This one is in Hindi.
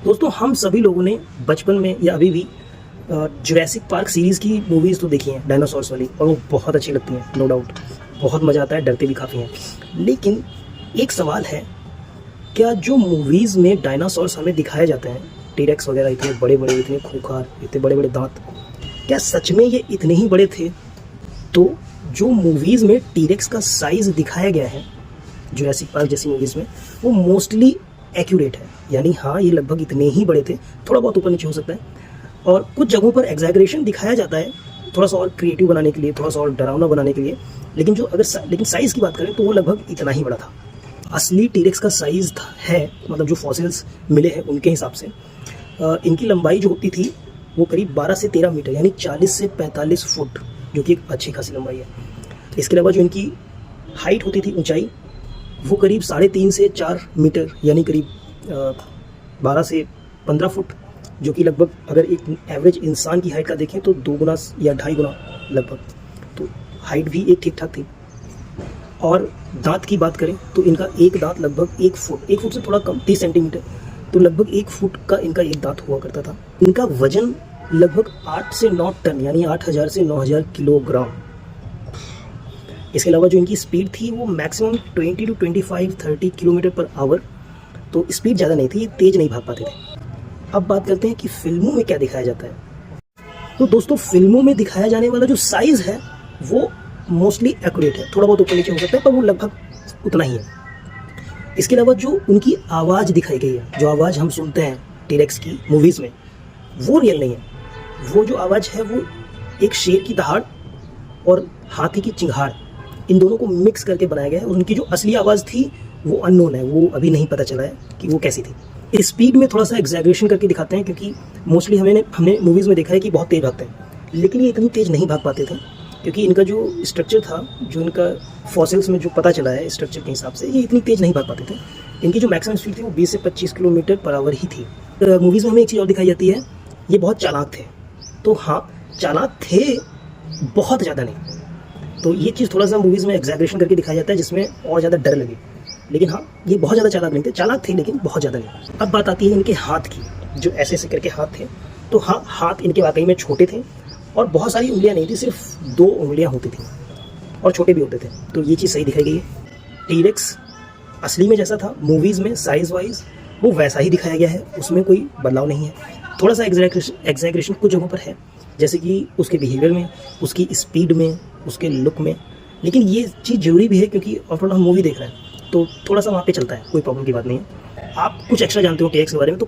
दोस्तों हम सभी लोगों ने बचपन में या अभी भी जुरासिक पार्क सीरीज़ की मूवीज़ तो देखी हैं, डायनासोर्स वाली, और वो बहुत अच्छी लगती हैं, नो डाउट। बहुत मज़ा आता है, डरते भी काफ़ी हैं। लेकिन एक सवाल है, क्या जो मूवीज़ में डायनासोर्स हमें दिखाए जाते हैं, टीरेक्स वगैरह, इतने बड़े बड़े, इतने खूंखार, इतने बड़े बड़े दांत, क्या सच में ये इतने ही बड़े थे? तो जो मूवीज़ में टीरेक्स का साइज़ दिखाया गया है जुरासिक पार्क जैसी मूवीज़ में, वो मोस्टली एक्यूरेट है। यानी हाँ, ये लगभग इतने ही बड़े थे, थोड़ा बहुत ऊपर नीचे हो सकता है, और कुछ जगहों पर एग्जैगरेशन दिखाया जाता है थोड़ा सा और क्रिएटिव बनाने के लिए, थोड़ा सा और डरावना बनाने के लिए। लेकिन लेकिन साइज़ की बात करें तो वो लगभग इतना ही बड़ा था। असली टीरेक्स का साइज़ है, मतलब जो फॉसिल्स मिले हैं उनके हिसाब से इनकी लंबाई जो होती थी वो करीब 12 से 13 मीटर, यानी 40 से 45 फुट, जो कि एक अच्छी खासी लंबाई है। इसके अलावा जो इनकी हाइट होती थी, ऊंचाई, वो करीब 3.5 से 4 मीटर, यानी करीब 12 से 15 फुट, जो कि लगभग अगर एक एवरेज इंसान की हाइट का देखें तो 2 गुना या 2.5 गुना लगभग। तो हाइट भी एक ठीक ठाक थी। और दांत की बात करें तो इनका एक दांत लगभग 1 फुट से थोड़ा कम, 30 सेंटीमीटर, तो लगभग 1 फुट का इनका एक दांत हुआ करता था। इनका वजन लगभग 8 से 9 टन, यानी 8000 से 9000 किलोग्राम। इसके अलावा जो इनकी स्पीड थी वो maximum 20 to 25-30 kilometre per hour, तो स्पीड ज़्यादा नहीं थी, ये तेज़ नहीं भाग पाते थे। अब बात करते हैं कि फिल्मों में क्या दिखाया जाता है। तो दोस्तों, फिल्मों में दिखाया जाने वाला जो साइज़ है वो मोस्टली एक्यूरेट है, थोड़ा बहुत ऊपर नीचे हो सकता है, पर वो लगभग उतना ही है। इसके अलावा जो उनकी आवाज़ दिखाई गई है, जो आवाज़ हम सुनते हैं टीरेक्स की मूवीज़ में, वो रियल नहीं है। वो जो आवाज़ है वो एक शेर की दहाड़ और हाथी की चिंगाड़, इन दोनों को मिक्स करके बनाया गया है। उनकी जो असली आवाज़ थी वो अननोन है, वो अभी नहीं पता चला है कि वो कैसी थी। स्पीड में थोड़ा सा एग्जैगरेशन करके दिखाते हैं, क्योंकि मोस्टली हमने मूवीज़ में देखा है कि बहुत तेज़ भागते हैं, लेकिन ये इतनी तेज़ नहीं भाग पाते थे, क्योंकि इनका जो स्ट्रक्चर था, जो इनका फॉसिल्स में जो पता चला है स्ट्रक्चर के हिसाब से, ये इतनी तेज़ नहीं भाग पाते थे। इनकी जो मैक्सिमम स्पीड थी वो 20 से 25 किलोमीटर पर आवर ही थी। मूवीज़ में हमें एक चीज़ और दिखाई जाती है, ये बहुत चालाक थे। तो हाँ, चालाक थे, बहुत ज़्यादा नहीं। तो ये चीज़ थोड़ा सा मूवीज़ में एग्जैगरेशन करके दिखाया जाता है, जिसमें और ज़्यादा डर लगे। लेकिन हाँ, ये बहुत ज़्यादा चालाक नहीं थे, चालाक थे लेकिन बहुत ज़्यादा नहीं। अब बात आती है इनके हाथ की, जो ऐसे ऐसे करके हाथ थे। तो हाँ, हाथ इनके वाकई में छोटे थे, और बहुत सारी उंगलियां नहीं थी, सिर्फ 2 उंगलियां होती थी, और छोटे भी होते थे। तो ये चीज़ सही दिखाई गई है। टीरेक्स असली में जैसा था मूवीज़ में साइज़ वाइज, वो वैसा ही दिखाया गया है, उसमें कोई बदलाव नहीं है। थोड़ा सा एग्जैगरेशन कुछ जगहों पर है, जैसे कि उसके बिहेवियर में, उसकी स्पीड में, उसके लुक में। लेकिन ये चीज़ ज़रूरी भी है, क्योंकि आफ्टर हम मूवी देख रहे हैं, तो थोड़ा सा वहाँ पे चलता है, कोई प्रॉब्लम की बात नहीं है। आप कुछ एक्स्ट्रा जानते हो टीरेक्स के बारे में तो